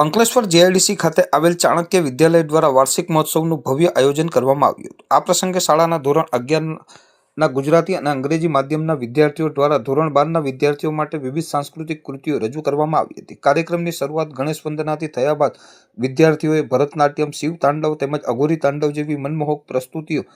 Ankleshwar GIDC ખાતે આવેલ ચાણક્ય વિદ્યાલય દ્વારા વાર્ષિક મહોત્સવનું ભવ્ય આયોજન કરવામાં આવ્યું હતું। આ પ્રસંગે શાળાના ધોરણ 11ના ગુજરાતી અને અંગ્રેજી માધ્યમના વિદ્યાર્થીઓ દ્વારા ધોરણ 12ના વિદ્યાર્થીઓ માટે વિવિધ સાંસ્કૃતિક કૃતિઓ રજૂ કરવામાં આવી હતી। કાર્યક્રમની શરૂઆત ગણેશ વંદનાથી થયા બાદ વિદ્યાર્થીઓએ ભરતનાટ્યમ, શિવ તાંડવ તેમજ અઘોરી તાંડવ જેવી મનમોહક પ્રસ્તુતિઓ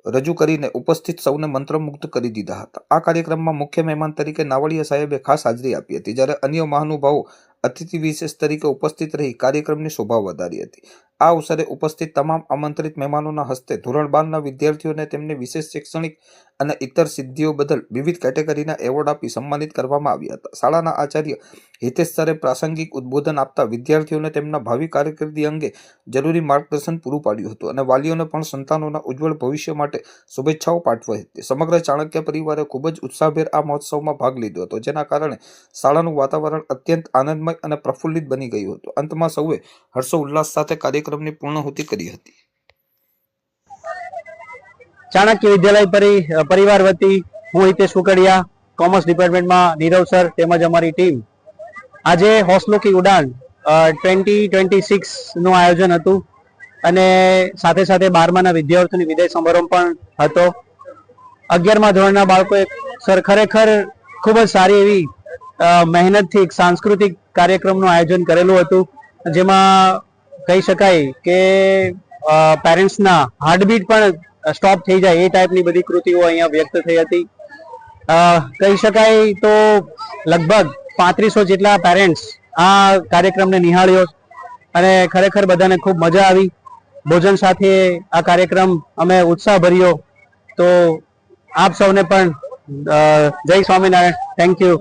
રજૂ કરીને ઉપસ્થિત સૌને મંત્રમુગ્ધ કરી દીધા હતા। આ કાર્યક્રમમાં મુખ્ય મહેમાન તરીકે નાવડિયા સાહેબે ખાસ હાજરી આપી હતી, જ્યારે અન્ય મહાનુભાવો અતિથિ વિશેષ તરીકે ઉપસ્થિત રહી કાર્યક્રમની શોભા વધારી હતી। આ અવસરે ઉપસ્થિત તમામ આમંત્રિત મહેમાનોના હસ્તે ધોરણ 12ના વિદ્યાર્થીઓને તેમની વિશેષ શૈક્ષણિક અને ઇતર સિદ્ધિઓ બદલ વિવિધ કેટેગરીના એવોર્ડ આપી સન્માનિત કરવામાં આવ્યા હતા। શાળાના આચાર્ય હિતેશ સરે પ્રાસંગિક ઉદ્બોધન આપતા વિદ્યાર્થીઓને તેમના ભાવિ કારકિર્દી અંગે જરૂરી માર્ગદર્શન પૂરું પાડ્યું હતું અને વાલીઓને પણ સંતાનોના ઉજ્જવળ ભવિષ્ય માટે શુભેચ્છાઓ પાઠવી હતી। સમગ્ર ચાણક્ય પરિવારે ખૂબ જ ઉત્સાહભેર આ મહોત્સવમાં ભાગ લીધો હતો, જેના કારણે શાળાનું વાતાવરણ અત્યંત આનંદમય અને પ્રફુલ્લિત બની ગયું હતું। અંતમાં સૌએ હર્ષોલ્લાસ સાથે કાર્યક્રમની પૂર્ણાહુતિ કરી હતી। ચાણક્ય વિદ્યાલય પરિવાર વતી હું હિતેશ કુકડિયા, કોમર્સ ડિપાર્ટમેન્ટમાં નીરવ સર તેમજ અમારી ટીમ આજે હોસલો કી ઉડાન 2026 નું આયોજન હતું અને સાથે સાથે 12માના વિદ્યાર્થીઓની વિદાય સમારંભ પણ હતો। 11મા ધોરણના બાળકોએ સર ખરેખર ખૂબ જ સારી એવી મહેનતથી એક સાંસ્કૃતિક કાર્યક્રમનું આયોજન કરેલું હતું, જેમાં કહી શકાય કે પેરેન્ટ્સના હાર્ટબીટ પણ સ્ટોપ થઈ જાય એ ટાઈપની બધી કૃતિઓ અહીંયા વ્યક્ત થઈ હતી। કહી શકાય તો લગભગ 3500 જેટલા પેરેન્ટ્સ આ કાર્યક્રમને નિહાળ્યો અને ખરેખર બધાને ખૂબ મજા આવી। ભોજન સાથે આ કાર્યક્રમ અમે ઉત્સાહ ભર્યો। તો આપ સૌને પણ જય સ્વામિનારાયણ, થેન્ક યુ।